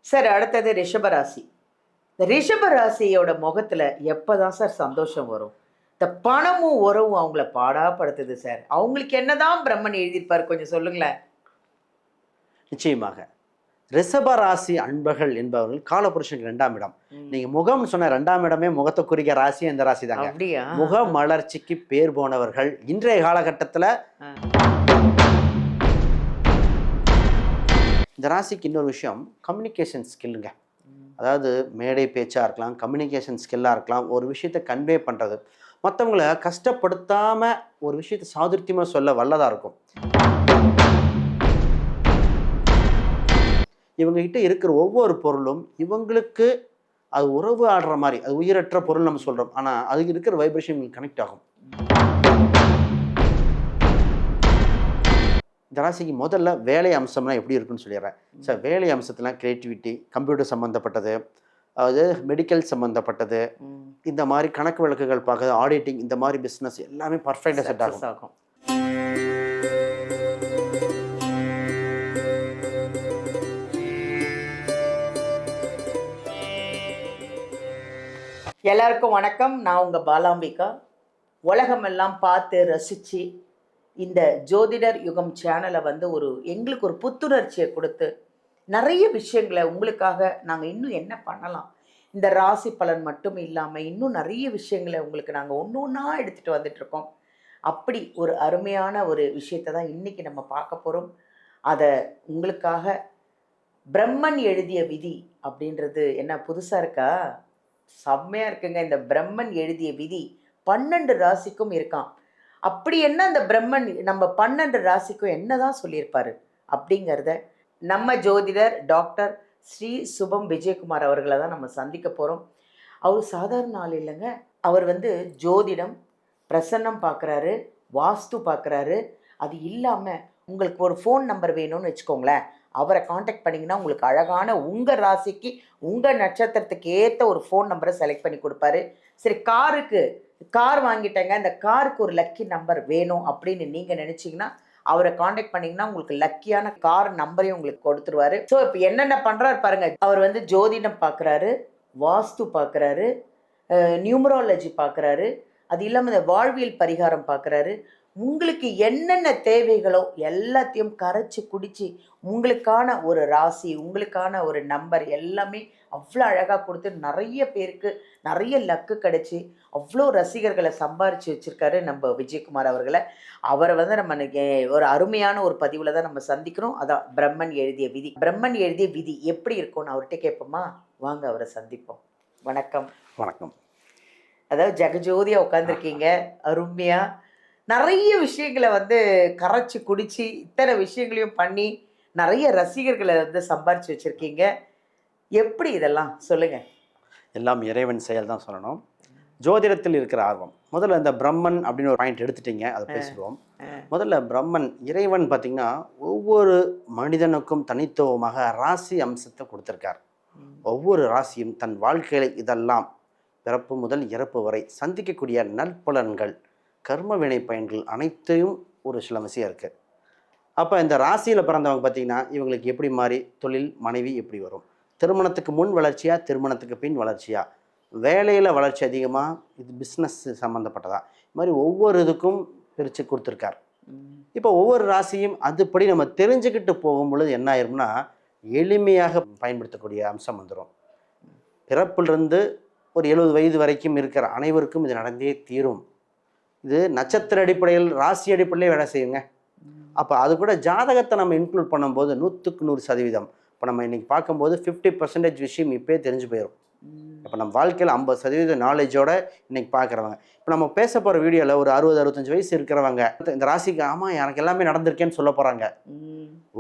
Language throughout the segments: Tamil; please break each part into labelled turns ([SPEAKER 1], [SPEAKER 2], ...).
[SPEAKER 1] சார் அடுத்தது ரிஷபராசி. இந்த ரிஷபராசியோட முகத்துல எப்பதான் சார் சந்தோஷம் வரும்? இந்த பணமும் உறவும் அவங்கள பாடாப்படுத்துது சார். அவங்களுக்கு என்னதான் பிரம்மன் எழுதியிருப்பாரு கொஞ்சம் சொல்லுங்களேன்.
[SPEAKER 2] நிச்சயமாக ரிஷப ராசி அன்பர்கள் என்பவர்கள் காலபுருஷனுக்கு 2ஆம் இடம். நீங்க முகம்னு சொன்ன 2ஆம் இடமே முகத்தை குறிக்க ராசி இந்த ராசி தாங்க.
[SPEAKER 1] அப்படியா?
[SPEAKER 2] முக மலர்ச்சிக்கு பேர் போனவர்கள் இன்றைய காலகட்டத்தில் இந்த ராசிக்கு இன்னொரு விஷயம் கம்யூனிகேஷன் ஸ்கில்லுங்க. அதாவது மேடை பேச்சாக இருக்கலாம், கம்யூனிகேஷன் ஸ்கில்லாக இருக்கலாம், ஒரு விஷயத்தை கன்வே பண்ணுறது, மற்றவங்கள கஷ்டப்படுத்தாமல் ஒரு விஷயத்தை சாதுர்த்தியமாக சொல்ல வல்லதாக இருக்கும். இவங்ககிட்ட இருக்கிற ஒவ்வொரு பொருளும் இவங்களுக்கு அது உறவு ஆடுற மாதிரி, அது உயிரற்ற பொருள் நம்ம சொல்கிறோம், ஆனால் அதுக்கு இருக்கிற வைப்ரேஷன் கனெக்ட் ஆகும். இந்த ராசிக்கு முதல்ல வேலை அம்சம்லாம் எப்படி இருக்குன்னு சொல்லிடுறேன் சார். வேலை அம்சத்துலாம் கிரியேட்டிவிட்டி, கம்ப்யூட்டர் சம்மந்தப்பட்டது, அதாவது மெடிக்கல் சம்மந்தப்பட்டது, இந்த மாதிரி கணக்கு வழக்குகள் பார்க்குறது, ஆடிட்டிங், இந்த மாதிரி பிஸ்னஸ் எல்லாமே பர்ஃபெக்டாக செட் ஆகும்.
[SPEAKER 1] எல்லாருக்கும் வணக்கம். நான் உங்க பாலாம்பிகா. உலகமெல்லாம் பார்த்து ரசித்து இந்த ஜோதிடர் யுகம் சேனலை எங்களுக்கு ஒரு புத்துணர்ச்சியை கொடுத்து நிறைய விஷயங்களை உங்களுக்காக நாங்கள் இன்னும் என்ன பண்ணலாம், இந்த ராசி பலன் மட்டும் இல்லாமல் இன்னும் நிறைய விஷயங்களை உங்களுக்கு நாங்கள் ஒன்று ஒன்றா எடுத்துகிட்டு வந்துட்ருக்கோம். அப்படி ஒரு அருமையான ஒரு விஷயத்தை தான் இன்றைக்கி நம்ம பார்க்க போகிறோம். அதை உங்களுக்காக பிரம்மன் எழுதிய விதி அப்படின்றது என்ன புதுசாக இருக்கா? செம்மையாக இருக்குங்க. இந்த பிரம்மன் எழுதிய விதி 12 ராசிக்கும் இருக்கான். அப்படி என்ன அந்த பிரம்மன் நம்ம 12 ராசிக்கும் என்னதான் சொல்லியிருப்பாரு அப்படிங்கிறத நம்ம ஜோதிடர் டாக்டர் ஸ்ரீ சுபம் விஜயகுமார் அவர்களை தான் நம்ம சந்திக்க போகிறோம். அவர் சாதாரண ஆள் இல்லைங்க. அவர் ஜோதிடம், பிரசன்னம் பார்க்குறாரு, வாஸ்து பார்க்குறாரு. அது இல்லாமல் உங்களுக்கு ஒரு ஃபோன் நம்பர் வேணும்னு வச்சுக்கோங்களேன், அவரை காண்டாக்ட் பண்ணிங்கன்னா உங்களுக்கு அழகான உங்கள் ராசிக்கு உங்கள் நட்சத்திரத்துக்கு ஏற்ற ஒரு ஃபோன் நம்பரை செலக்ட் பண்ணி கொடுப்பாரு. சரி, கார் வாங்கிட்டேங்க, இந்த காருக்கு ஒரு லக்கி நம்பர் வேணும் அப்படின்னு நீங்கள் நினச்சிங்கன்னா அவரை காண்டாக்ட் பண்ணிங்கன்னா உங்களுக்கு லக்கியான கார் நம்பரையும் உங்களுக்கு கொடுத்துருவாரு. ஸோ இப்போ என்னென்ன பண்ணுறாரு பாருங்க. அவர் ஜோதிடம் பார்க்குறாரு, வாஸ்து பார்க்குறாரு, நியூமராலஜி பார்க்குறாரு, அது இல்லாமல் இந்த வாழ்வியல் பரிகாரம் பார்க்குறாரு. உங்களுக்கு என்னென்ன தேவைகளோ எல்லாத்தையும் கரைச்சி குடித்து உங்களுக்கான ஒரு ராசி, உங்களுக்கான ஒரு நம்பர் எல்லாமே அவ்வளோ அழகாக கொடுத்து நிறைய பேருக்கு நிறைய லக்கு கிடச்சி அவ்வளோ ரசிகர்களை சம்பாரித்து வச்சுருக்காரு நம்ம விஜயகுமார் அவர்களை. அவரை நம்ம ஒரு அருமையான ஒரு பதிவில் தான் நம்ம சந்திக்கிறோம். அதான் பிரம்மன் எழுதிய விதி. பிரம்மன் எழுதிய விதி எப்படி இருக்கும்னு அவர்கிட்ட கேட்போமா? வாங்க அவரை சந்திப்போம். வணக்கம்.
[SPEAKER 2] வணக்கம்.
[SPEAKER 1] அதாவது ஜெகஜோதியாக உட்காந்துருக்கீங்க, அருமையாக நிறைய விஷயங்களை கரைச்சி குடித்து இத்தனை விஷயங்களையும் பண்ணி நிறைய ரசிகர்களை சம்பாரித்து வச்சுருக்கீங்க. எப்படி இதெல்லாம் சொல்லுங்கள்.
[SPEAKER 2] எல்லாம் இறைவன் செயல் தான் சொல்லணும். ஜோதிடத்தில் இருக்கிற ஆர்வம் முதல்ல இந்த பிரம்மன் அப்படின்னு ஒரு பாயிண்ட் எடுத்துட்டீங்க, அதை பேசுவோம். முதல்ல பிரம்மன் இறைவன் பார்த்திங்கன்னா ஒவ்வொரு மனிதனுக்கும் தனித்துவமாக ராசி அம்சத்தை கொடுத்துருக்கார். ஒவ்வொரு ராசியும் தன் வாழ்க்கையில் இதெல்லாம் பிறப்பு முதல் இறப்பு வரை சந்திக்கக்கூடிய நற்பலன்கள், கர்ம வினை பயன்கள் அனைத்தையும் ஒரு சில விஷயம் இருக்குது. அப்போ இந்த ராசியில் பிறந்தவங்க பார்த்திங்கன்னா இவங்களுக்கு எப்படி மாதிரி தொழில், மனைவி எப்படி வரும், திருமணத்துக்கு முன் வளர்ச்சியா, திருமணத்துக்கு பின் வளர்ச்சியா, வேலையில் வளர்ச்சி அதிகமாக, இது பிஸ்னஸ் சம்மந்தப்பட்டதா, இது மாதிரி ஒவ்வொரு இதுக்கும் பிரித்து கொடுத்துருக்கார். இப்போ ஒவ்வொரு ராசியும் அதுபடி நம்ம தெரிஞ்சுக்கிட்டு போகும் பொழுது என்ன ஆயிரும்னா எளிமையாக பயன்படுத்தக்கூடிய அம்சம் வந்துடும். பிறப்பிலிருந்து ஒரு 70 வயது வரைக்கும் இருக்கிற அனைவருக்கும் இது நடந்தே தீரும். இது நட்சத்திர அடிப்படையில், ராசி அடிப்படையிலே வேலை செய்யுங்க. அப்போ அது கூட ஜாதகத்தை நம்ம இன்க்ளூட் பண்ணும்போது 100க்கு 100%. இப்போ நம்ம இன்றைக்கி பார்க்கும்போது 50% விஷயம் இப்போயே தெரிஞ்சு போயிடும். இப்போ நம்ம வாழ்க்கையில் 50% நாலேஜோட இன்றைக்கி பார்க்குறவங்க, இப்போ நம்ம பேச போகிற வீடியோவில் ஒரு 60-65 வயசு இருக்கிறவங்க இந்த ராசிக்கு ஆமாம் எனக்கு எல்லாமே நடந்திருக்கேன்னு சொல்ல போகிறாங்க.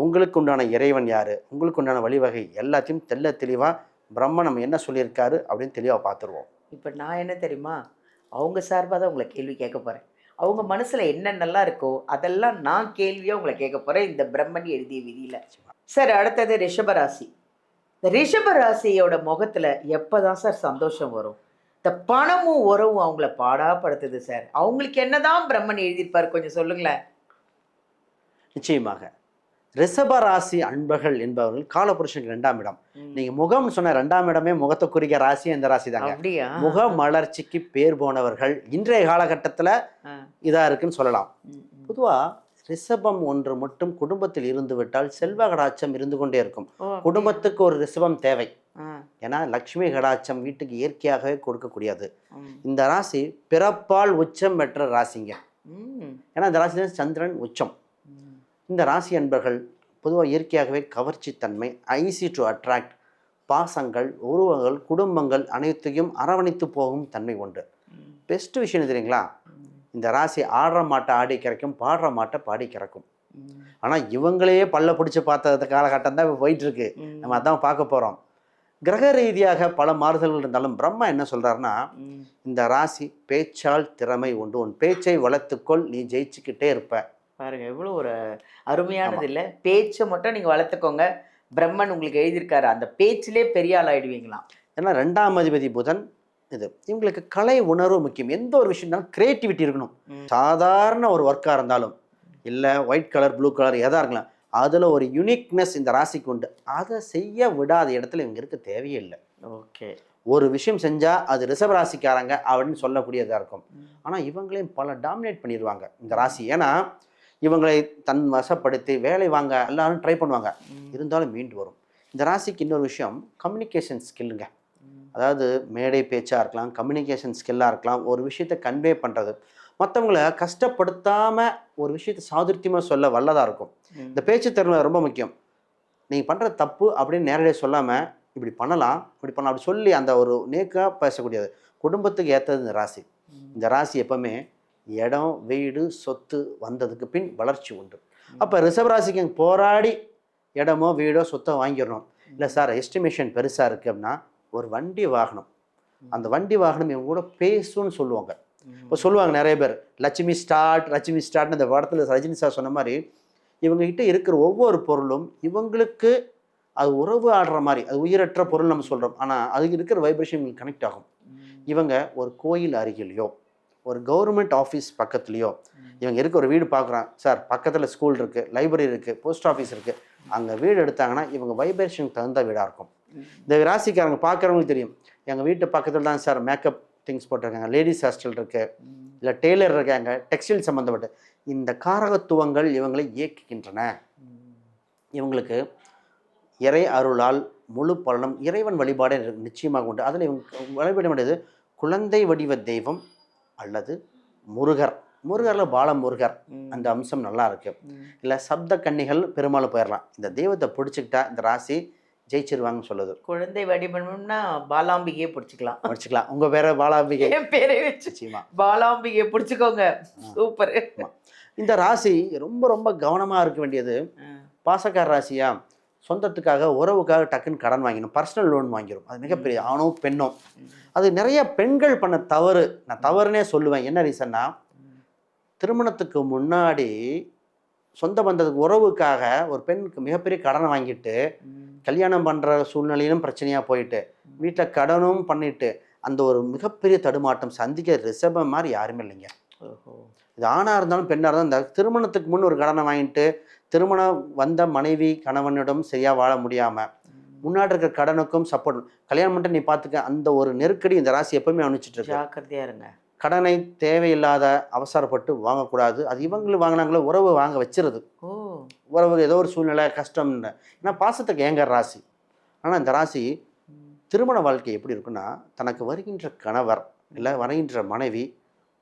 [SPEAKER 2] உங்களுக்கு உண்டான இறைவன் யார், உங்களுக்கு உண்டான வழிவகை எல்லாத்தையும் தெளிவாக பிரம்மன் நம்ம என்ன சொல்லியிருக்காரு அப்படின்னு தெளிவாக பார்த்துருவோம்.
[SPEAKER 1] இப்போ நான் என்ன தெரியுமா, அவங்க சார்பாக தான் உங்களை கேள்வி கேட்க போகிறேன். அவங்க மனசில் என்னென்னலாம் இருக்கோ அதெல்லாம் நான் கேள்வியாக உங்களை கேட்க போகிறேன் இந்த பிரம்மன் எழுதிய விதியில். சார் அடுத்தது ரிஷபராசி. இந்த ரிஷபராசியோட முகத்தில் எப்போ தான் சார் சந்தோஷம் வரும்? இந்த பணமும் உறவும் அவங்கள பாடாப்படுத்துது சார். அவங்களுக்கு என்னதான் பிரம்மன் எழுதியிருப்பார் கொஞ்சம் சொல்லுங்களேன்.
[SPEAKER 2] நிச்சயமாக ரிஷப ராசி அன்பர்கள் என்பவர்கள் காலபுருஷனுக்கு 2ஆம் இடம். நீங்க முகம்னு சொன்ன 2ஆம் இடமே முகத்தை குறிக்க ராசி இந்த ராசி தாங்க.
[SPEAKER 1] அப்படியா?
[SPEAKER 2] முக மலர்ச்சிக்கு பேர் போனவர்கள் இன்றைய காலகட்டத்துல இதா இருக்குன்னு சொல்லலாம். பொதுவா ரிஷபம் ஒன்று மட்டும் குடும்பத்தில் இருந்து விட்டால் செல்வ கடாட்சம் இருந்து கொண்டே இருக்கும். குடும்பத்துக்கு ஒரு ரிஷபம் தேவை. ஏன்னா லக்ஷ்மி கடாட்சம் வீட்டுக்கு இயற்கையாகவே கொடுக்கக்கூடியது. இந்த ராசி பிறப்பால் உச்சம் பெற்ற ராசிங்க. ஏன்னா இந்த ராசி சந்திரன் உச்சம். இந்த ராசி அன்பர்கள் பொதுவாக இயற்கையாகவே கவர்ச்சி தன்மை, ஐசி டு அட்ராக்ட், பாசங்கள், உருவங்கள், குடும்பங்கள் அனைத்தையும் அரவணைத்து போகும் தன்மை உண்டு. பெஸ்ட் விஷயம் தெரியுங்களா, இந்த ராசி ஆடுற மாட்டை ஆடி கிறக்கும், பாடுற மாட்டை பாடி கிறக்கும். ஆனால் இவங்களையே பல்ல பிடிச்சி பார்த்த காலகட்டம் தான் இப்போ போயிட்டுருக்கு. நம்ம அதான் பார்க்க போகிறோம். கிரக ரீதியாக பல மாறுதல்கள் இருந்தாலும் பிரம்மா என்ன சொல்கிறாருன்னா, இந்த ராசி பேச்சால் திறமை உண்டு, உன் பேச்சை வளர்த்துக்கொள், நீ ஜெயிச்சுக்கிட்டே இருப்ப.
[SPEAKER 1] பாருங்க எவ்வளோ ஒரு அருமையானது இல்லை. பேச்சை மட்டும் நீங்கள் வளர்த்துக்கோங்க, பிரம்மன் உங்களுக்கு எழுதியிருக்காரு, அந்த பேச்சிலே பெரிய ஆள் ஆயிடுவீங்களாம்.
[SPEAKER 2] ஏன்னா 2ஆம் அதிபதி புதன். இது இவங்களுக்கு கலை உணர்வு முக்கியம். எந்த ஒரு விஷயம்னாலும் கிரியேட்டிவிட்டி இருக்கணும். சாதாரண ஒரு ஒர்க்காக இருந்தாலும் இல்லை ஒயிட் கலர் ப்ளூ கலர் எதாக இருக்கலாம், அதில் ஒரு யூனிக்னஸ் இந்த ராசிக்கு உண்டு. அதை செய்ய விடாத இடத்துல இவங்க இருக்க தேவையே இல்லை.
[SPEAKER 1] ஓகே,
[SPEAKER 2] ஒரு விஷயம் செஞ்சால் அது ரிஷப ராசிக்காரங்க அப்படின்னு சொல்லக்கூடியதாக இருக்கும். ஆனால் இவங்களையும் பல டாமினேட் பண்ணிடுவாங்க இந்த ராசி. ஏன்னா இவங்களை தன் வசப்படுத்தி வேலை வாங்க எல்லாரும் ட்ரை பண்ணுவாங்க, இருந்தாலும் மீண்டு வரும். இந்த ராசிக்கு இன்னொரு விஷயம் கம்யூனிகேஷன் ஸ்கில்லுங்க. அதாவது மேடை பேச்சாக இருக்கலாம், கம்யூனிகேஷன் ஸ்கில்லாக இருக்கலாம், ஒரு விஷயத்தை கன்வே பண்ணுறது, மற்றவங்களை கஷ்டப்படுத்தாமல் ஒரு விஷயத்தை சாதுர்த்தியமாக சொல்ல வல்லதாக இருக்கும். இந்த பேச்சு திறமை ரொம்ப முக்கியம். நீங்கள் பண்ணுற தப்பு அப்படின்னு நேரடியாக சொல்லாமல் இப்படி பண்ணலாம் இப்படி பண்ணலாம் அப்படி சொல்லி அந்த ஒரு நேக்காக பேசக்கூடியது குடும்பத்துக்கு ஏற்றது இந்த ராசி. இந்த ராசி எப்பவுமே இடம் வீடு சொத்து வந்ததுக்கு பின் வளர்ச்சி உண்டு. அப்போ ரிஷபராசிக்கு போராடி இடமோ வீடோ சொத்தோ வாங்கிடணும். இல்லை சார் எஸ்டிமேஷன் பெருசாக இருக்குது அப்படின்னா ஒரு வண்டி வாகனம், அந்த வண்டி வாகனம் இவங்க கூட பேசுன்னு சொல்லுவாங்க. இப்போ சொல்லுவாங்க நிறைய பேர் லட்சுமி ஸ்டார்ட்னு அந்த படத்தில் ரஜினி சார் சொன்ன மாதிரி இவங்ககிட்ட இருக்கிற ஒவ்வொரு பொருளும் இவங்களுக்கு அது உறவு ஆடுற மாதிரி, அது உயிரற்ற பொருள் நம்ம சொல்கிறோம், ஆனால் அதுக்கு இருக்கிற வைப்ரேஷன் இவங்களுக்கு கனெக்ட் ஆகும். இவங்க ஒரு கோயில் அருகிலையோ ஒரு கவர்மெண்ட் ஆஃபீஸ் பக்கத்துலேயோ இவங்க இருக்க ஒரு வீடு பார்க்குறான் சார், பக்கத்தில் ஸ்கூல் இருக்குது, லைப்ரரி இருக்குது, போஸ்ட் ஆஃபீஸ் இருக்குது, அங்கே வீடு எடுத்தாங்கன்னா இவங்க வைப்ரேஷனுக்கு தகுந்த வீடாக இருக்கும். இந்த ராசிக்காரங்க பார்க்குறவங்களுக்கு தெரியும், எங்கள் வீட்டு பக்கத்தில் தான் சார் மேக்கப் திங்ஸ் போட்டிருக்காங்க, லேடிஸ் ஹாஸ்டல் இருக்குது, இல்லை டெய்லர் இருக்காங்க, டெக்ஸ்டைல் சம்மந்தப்பட்ட இந்த காரகத்துவங்கள் இவங்களை இயக்குகின்றன. இவங்களுக்கு இறை அருளால் முழு பலனும் இறைவன் வழிபாடு நிச்சயமாக உண்டு. அதில் இவங்க வழிபட வேண்டியது குழந்தை வடிவ தெய்வம் அல்லது முருகரில் பாலமுருகர் அந்த அம்சம் நல்லா இருக்கு. இல்லை சப்த கன்னிகள் பெருமாள் போயிடலாம். இந்த தெய்வத்தை பிடிச்சிக்கிட்டா இந்த ராசி ஜெயிச்சிருவாங்கன்னு சொல்லுது.
[SPEAKER 1] குழந்தை வடிவம்னா பாலாம்பிகையை பிடிச்சிக்கலாம்.
[SPEAKER 2] உங்க பேரை பாலாம்பிகை,
[SPEAKER 1] பேரை வச்சு பாலாம்பிகையை பிடிச்சிக்கோங்க. சூப்பர்.
[SPEAKER 2] இந்த ராசி ரொம்ப ரொம்ப கவனமாக இருக்க வேண்டியது. பாசக்கார ராசியா, சொந்தத்துக்காக உறவுக்காக டக்குன்னு கடன் வாங்கிடும், பர்சனல் லோன் வாங்கிடும். அது மிகப்பெரிய ஆணோ பெண்ணோ, அது நிறைய பெண்கள் பண்ண தவறு. நான் தவறுனே சொல்லுவேன். என்ன ரீசன்னா, திருமணத்துக்கு முன்னாடி சொந்த பந்தத்துக்கு உறவுக்காக ஒரு பெண்ணுக்கு மிகப்பெரிய கடனை வாங்கிட்டு கல்யாணம் பண்ணுற சூழ்நிலையிலும் பிரச்சனையாக போயிட்டு வீட்டில் கடனும் பண்ணிட்டு அந்த ஒரு மிகப்பெரிய தடுமாட்டம் சந்திக்க ரிஷபம் மாதிரி யாருமே இல்லைங்க. இது ஆணாக இருந்தாலும் பெண்ணாக இருந்தாலும் இந்த திருமணத்துக்கு முன் ஒரு கடனை வாங்கிட்டு திருமணம் வந்த மனைவி கணவனிடம் சரியாக வாழ முடியாமல் முன்னாடி இருக்கிற கடனுக்கும் சப்போர்ட், கல்யாணம் மட்டும் நீ பார்த்துக்க, அந்த ஒரு நெருக்கடி இந்த ராசி எப்பவுமே அனுப்பிச்சிட்டு இருக்கு.
[SPEAKER 1] ஜாக்கிரதையா இருங்க.
[SPEAKER 2] கடனை தேவையில்லாத அவசரப்பட்டு வாங்கக்கூடாது. அது இவங்களும் வாங்கினாங்களோ உறவு வாங்க வச்சிருது. உறவு ஏதோ ஒரு சூழ்நிலை கஷ்டம்னு, ஏன்னா பாசத்துக்கு ஏங்குற ராசி. ஆனால் இந்த ராசி திருமண வாழ்க்கை எப்படி இருக்குன்னா, தனக்கு வருகின்ற கணவர் இல்லை வருகின்ற மனைவி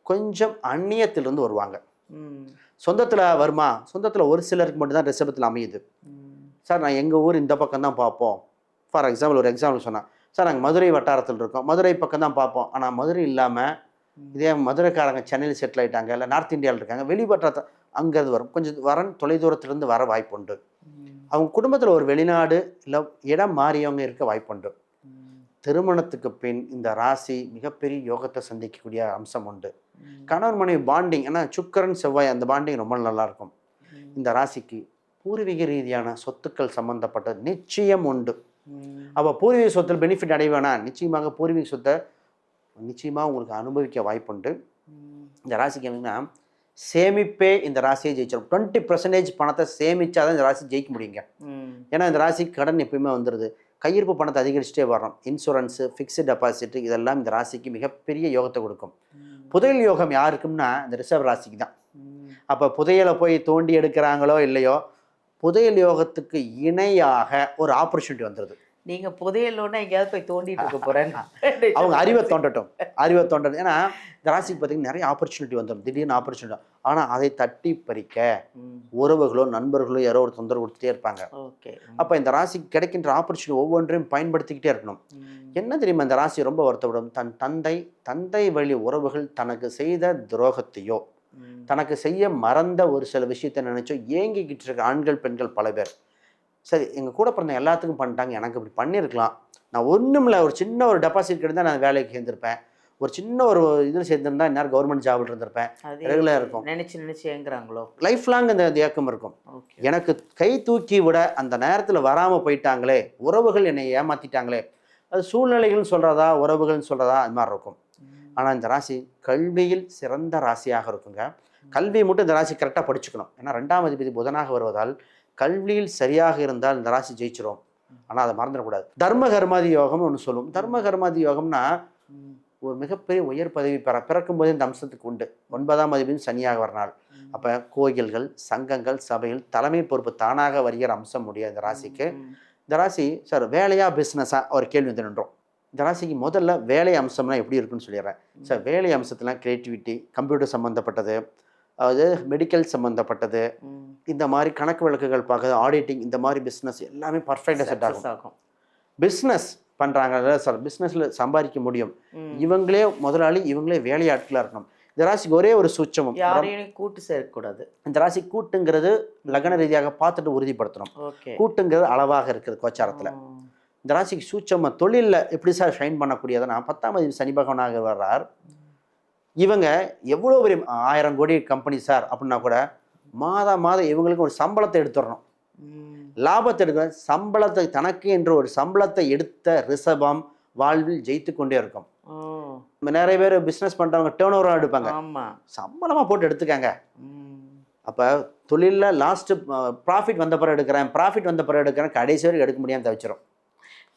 [SPEAKER 2] கொஞ்சம் அந்நியத்திலிருந்து வருவாங்க. சொந்தத்தில் வருமா, சொந்தத்தில் ஒரு சிலருக்கு மட்டும்தான் ரிஷபத்தில் அமையுது. சார் நான் எங்கள் ஊர் இந்த பக்கம் தான் பார்ப்போம். ஃபார் எக்ஸாம்பிள் ஒரு எக்ஸாம்பிள் சொன்னால், சார் நாங்கள் மதுரை வட்டாரத்தில் இருக்கோம், மதுரை பக்கம் தான் பார்ப்போம். ஆனால் மதுரை இல்லாமல் இதே மதுரைக்காரங்க சென்னையில் செட்டில் ஆகிட்டாங்க, இல்லை நார்த் இந்தியாவில் இருக்காங்க, வெளிவட்டாரத்தை அங்கேருந்து வரும், கொஞ்சம் வரன் தொலைதூரத்துலேருந்து வர வாய்ப்புண்டு. அவங்க குடும்பத்தில் ஒரு வெளிநாடு இல்லை இடம் மாறியவங்க இருக்க வாய்ப்புண்டு. திருமணத்துக்கு பின் இந்த ராசி மிகப்பெரிய யோகத்தை சந்திக்கக்கூடிய அம்சம் உண்டு. கணவன் மனைவி பாண்டிங், ஏன்னா சுக்கரன் செவ்வாய் அந்த பாண்டிங் ரொம்ப நல்லாயிருக்கும். இந்த ராசிக்கு பூர்வீக ரீதியான சொத்துக்கள் சம்மந்தப்பட்ட நிச்சயம் உண்டு. அப்போ பூர்வீக சொத்தில் பெனிஃபிட் அடைவேனா, நிச்சயமாக பூர்வீக சொத்தை நிச்சயமாக உங்களுக்கு அனுபவிக்க வாய்ப்புண்டு. இந்த ராசிக்கு என்னன்னா சேமிப்பே இந்த ராசியை ஜெயிச்சிடும். 20% பணத்தை சேமிச்சாதான் இந்த ராசி ஜெயிக்க முடியுங்க. ஏன்னா இந்த ராசிக்கு கடன் எப்பயுமே வந்துடுது. கையிருப்பு பணத்தை அதிகரிச்சுட்டே வர்றோம். இன்சூரன்ஸு, ஃபிக்ஸ்டு டெபாசிட் இதெல்லாம் இந்த ராசிக்கு மிகப்பெரிய யோகத்தை கொடுக்கும். புதையல் யோகம் யாருக்கும்னா இந்த ரிஷப ராசிக்கு தான். அப்போ புதையலை போய் தோண்டி எடுக்கிறாங்களோ இல்லையோ, புதையல் யோகத்துக்கு இணையாக ஒரு ஆப்பர்ச்சுனிட்டி வந்துடுது.
[SPEAKER 1] நீங்க புதையலோன்னா எங்கேயாவது போய் தோண்டிட்டு இருக்க போறேன்.
[SPEAKER 2] அவங்க அறிவை தோண்டட்டும். ஏன்னா இந்த ராசிக்கு பார்த்தீங்கன்னா நிறைய ஆப்பர்ச்சுனிட்டி வந்துடும், திடீர்னு ஆப்பர்ச்சுனிட்டி. ஆனால் அதை தட்டி பறிக்க உறவுகளோ நண்பர்களோ யாரோ ஒரு தொந்தரவு கொடுத்துட்டே இருப்பாங்க. அப்போ இந்த ராசிக்கு கிடைக்கின்ற ஆப்பர்ச்சுனிட்டி ஒவ்வொன்றையும் பயன்படுத்திக்கிட்டே இருக்கணும். என்ன தெரியுமா, இந்த ராசி ரொம்ப வருத்தப்படும். தன் தந்தை வழி உறவுகள் தனக்கு செய்த துரோகத்தையோ தனக்கு செய்ய மறந்த ஒரு சில விஷயத்தை நினைச்சோ ஏங்கிக்கிட்டு இருக்க ஆண்கள் பெண்கள் பல பேர். சரி, எங்கள் கூட பிறந்த எல்லாத்துக்கும் பண்ணிட்டாங்க, எனக்கு இப்படி பண்ணியிருக்கலாம், நான் ஒன்றும் இல்லை, ஒரு சின்ன ஒரு டெபாசிட் கிடைந்தால் நான் வேலைக்கு சேர்ந்திருப்பேன், ஒரு சின்ன ஒரு இதில் சேர்ந்துருந்தா இந்நேரம் கவர்மெண்ட் ஜாபில் இருந்திருப்பேன். ரெகுலராக இருக்கும். நினச்சி ஏங்குறாங்களோ லைஃப் லாங் அந்த ஏக்கம் இருக்கும். எனக்கு கை தூக்கி விட அந்த நேரத்தில் வராமல் போயிட்டாங்களே, உறவுகள் என்னை ஏமாற்றிட்டாங்களே, அது சூழ்நிலைகள்னு சொல்கிறதா உறவுகள்னு சொல்கிறதா அது மாதிரி இருக்கும். ஆனால் இந்த ராசி கல்வியில் சிறந்த ராசியாக இருக்குங்க. கல்வியை மட்டும் இந்த ராசி கரெக்டாக படிச்சுக்கணும். ஏன்னா 2ஆம் அதிபதி புதனாக வருவதால் கல்வியில் சரியாக இருந்தால் இந்த ராசி ஜெயிச்சிரும். ஆனால் அதை மறந்துடக்கூடாது. தர்ம கர்மாதி யோகம்னு ஒன்று சொல்லுவோம். தர்ம கர்மாதி யோகம்னா ஒரு மிகப்பெரிய உயர் பதவி பிறக்கும் போது இந்த அம்சத்துக்கு உண்டு. 9ஆம் அதிபதி சனியாக வரனாள். அப்போ கோயில்கள், சங்கங்கள், சபைகள் தலைமை பொறுப்பு தானாக வருகிற அம்சம் முடியாது இந்த ராசிக்கு. இந்த ராசி சார் வேலையா பிஸ்னஸா ஒரு கேள்வி வந்து நின்றோம். இந்த ராசிக்கு முதல்ல வேலை அம்சம்லாம் எப்படி இருக்குன்னு சொல்லிடுறேன் சார். வேலை அம்சத்துலாம் கிரியேட்டிவிட்டி, கம்ப்யூட்டர் சம்மந்தப்பட்டது, அதாவது மெடிக்கல் சம்மந்தப்பட்டது, இந்த மாதிரி கணக்கு வழக்குகள் பார்க்குறது, ஆடிட்டிங், இந்த மாதிரி பிஸ்னஸ் எல்லாமே பர்ஃபெக்டாக செட் ஆகும். பிஸ்னஸ் பண்ணுறாங்க சார், பிஸ்னஸில் சம்பாதிக்க முடியும். இவங்களே முதலாளி, இவங்களே வேலையாட்களாக இருக்கணும். இந்த ராசிக்கு ஒரே ஒரு சூட்சமம்,
[SPEAKER 1] யாரையும் கூட்டு சேர்க்கக்கூடாது.
[SPEAKER 2] இந்த ராசி கூட்டுங்கிறது லக்ன ரீதியாக பார்த்துட்டு உறுதிப்படுத்தணும். கூட்டுங்கிறது அளவாக இருக்குது கோச்சாரத்தில். இந்த ராசிக்கு சூட்சமம் தொழிலில் எப்படி சார் ஷைன் பண்ணக்கூடியதுன்னா 10ஆம் அதிபதி சனி பகவானாக வர்றார். இவங்க எவ்வளோ பெரிய 1000 கோடி கம்பெனி சார் அப்படின்னா கூட மாதம் இவங்களுக்கு ஒரு சம்பளத்தை எடுத்துடணும். லாபத்தை எடுக்க சம்பளத்தை தனக்கு என்று ஒரு சம்பளத்தை எடுத்த ரிஷபம் வாழ்வில் ஜெயித்து கொண்டே இருக்கும். நிறைய பேர் பிஸ்னஸ் பண்ணுறவங்க டேர்ன் ஓவராக எடுப்பாங்க, சம்பளமாக போட்டு எடுத்துக்காங்க. அப்போ தொழிலில் லாஸ்ட்டு ப்ராஃபிட் வந்த பிறகு எடுக்கிறேன் கடைசி வரைக்கும் எடுக்க முடியாமல் தவிச்சிடும்.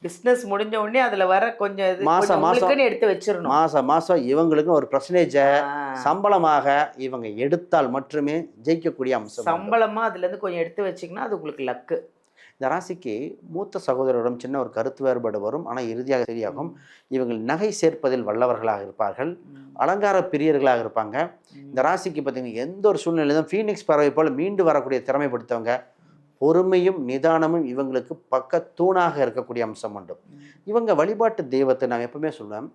[SPEAKER 1] பிஸ்னஸ் முடிஞ்ச உடனே அதில் வர கொஞ்சம் மாதம் எடுத்து வச்சிடணும்.
[SPEAKER 2] மாதம் இவங்களுக்கு ஒரு பர்சன்டேஜை சம்பளமாக இவங்க எடுத்தால் மட்டுமே ஜெயிக்கக்கூடிய அம்சம்.
[SPEAKER 1] சம்பளமாக அதுலேருந்து கொஞ்சம் எடுத்து வச்சிங்கன்னா அது உங்களுக்கு லக்கு.
[SPEAKER 2] இந்த ராசிக்கு மூத்த சகோதரரிடம் சின்ன ஒரு கருத்து வேறுபாடு வரும், ஆனால் இறுதியாக சரியாகும். இவங்கள் நகை சேர்ப்பதில் வல்லவர்களாக இருப்பார்கள், அலங்கார பிரியர்களாக இருப்பாங்க. இந்த ராசிக்கு பார்த்தீங்கன்னா எந்த ஒரு சூழ்நிலையிலும் ஃபீனிக்ஸ் பறவை போல் மீண்டு வரக்கூடிய திறமைப்படுத்தவங்க. பொறுமையும் நிதானமும் இவங்களுக்கு பக்க தூணாக இருக்கக்கூடிய அம்சம் உண்டு. இவங்க வழிபாட்டு தெய்வத்தை நான் எப்பவுமே சொல்லுவேன்,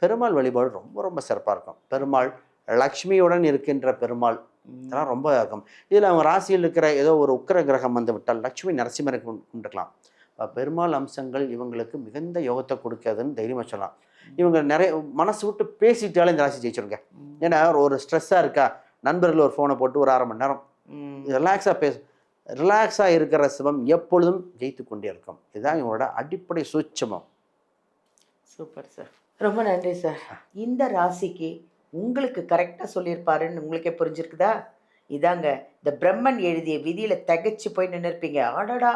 [SPEAKER 2] பெருமாள் வழிபாடு ரொம்ப ரொம்ப சிறப்பாக இருக்கும். பெருமாள் லக்ஷ்மியுடன் இருக்கின்ற பெருமாள் இதெல்லாம் ரொம்ப இருக்கும். இதில் அவங்க ராசியில் இருக்கிற ஏதோ ஒரு உக்கிர கிரகம் வந்து விட்டால் லக்ஷ்மி நரசிம்மரை கொண்டிருக்கலாம். பெருமாள் அம்சங்கள் இவங்களுக்கு மிகுந்த யோகத்தை கொடுக்காதுன்னு தைரியமாக சொல்லலாம். இவங்க நிறைய மனசு விட்டு பேசிட்டாலே இந்த ராசி ஜெயிச்சிருங்க. ஏன்னா ஒரு ஸ்ட்ரெஸ்ஸாக இருக்கா, நண்பர்கள் ஒரு ஃபோனை போட்டு ஒரு 1/2 மணி நேரம் ரிலாக்ஸாக இருக்கிற சிவம் எப்பொழுதும் ஜெயித்து கொண்டே இருக்கும். இதுதான் இவங்களோட அடிப்படை சூட்சமம்.
[SPEAKER 1] சூப்பர் சார், ரொம்ப நன்றி சார். இந்த ராசிக்கு உங்களுக்கு கரெக்டாக சொல்லியிருப்பாருன்னு உங்களுக்கே புரிஞ்சிருக்குதா? இதாங்க இந்த பிரம்மன் எழுதிய விதியில் தகைச்சு போய் நின்றுருப்பீங்க. ஆடாடா,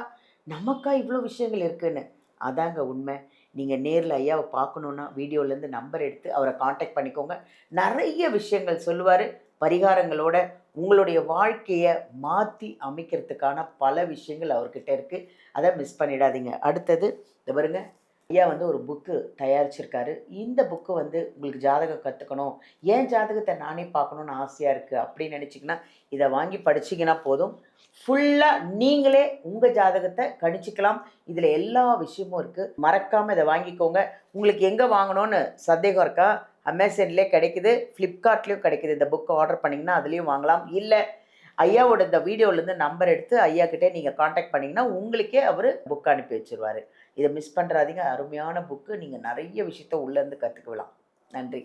[SPEAKER 1] நமக்கா இவ்வளோ விஷயங்கள் இருக்குன்னு. அதாங்க உண்மை. நீங்கள் நேரில் ஐயாவை பார்க்கணுன்னா வீடியோலேருந்து நம்பர் எடுத்து அவரை காண்டாக்ட் பண்ணிக்கோங்க. நிறைய விஷயங்கள் சொல்லுவார், பரிகாரங்களோட உங்களுடைய வாழ்க்கையை மாற்றி அமைக்கிறதுக்கான பல விஷயங்கள் அவர்கிட்ட இருக்குது. அதை மிஸ் பண்ணிடாதீங்க. அடுத்தது இந்த பாருங்க, ஐயா வந்து ஒரு புக்கு தயாரிச்சிருக்காரு. இந்த புக்கு வந்து உங்களுக்கு ஜாதகம் கற்றுக்கணும், ஏன் ஜாதகத்தை நானே பார்க்கணுன்னு ஆசையாக இருக்குது அப்படின்னு நினச்சிங்கன்னா இதை வாங்கி படிச்சிங்கன்னா போதும். ஃபுல்லாக நீங்களே உங்கள் ஜாதகத்தை கணிச்சிக்கலாம். இதில் எல்லா விஷயமும் இருக்குது. மறக்காமல் இதை வாங்கிக்கோங்க. உங்களுக்கு எங்கே வாங்கணும்னு சந்தேகம் இருக்கா? அமேசான்லேயே கிடைக்குது, ஃப்ளிப்கார்ட்லேயும் கிடைக்குது. இந்த புக்கை ஆர்டர் பண்ணிங்கன்னா அதுலேயும் வாங்கலாம். இல்லை ஐயாவோட இந்த வீடியோலேருந்து நம்பர் எடுத்து ஐயா கிட்டே நீங்கள் காண்டாக்ட் பண்ணிங்கன்னா உங்களுக்கே அவர் புக் அனுப்பி வச்சுருவார். இதை மிஸ் பண்ணுறாதீங்க. அருமையான புக்கு. நீங்கள் நிறைய விஷயத்த உள்ளேருந்து கற்றுக்கலாம். நன்றி.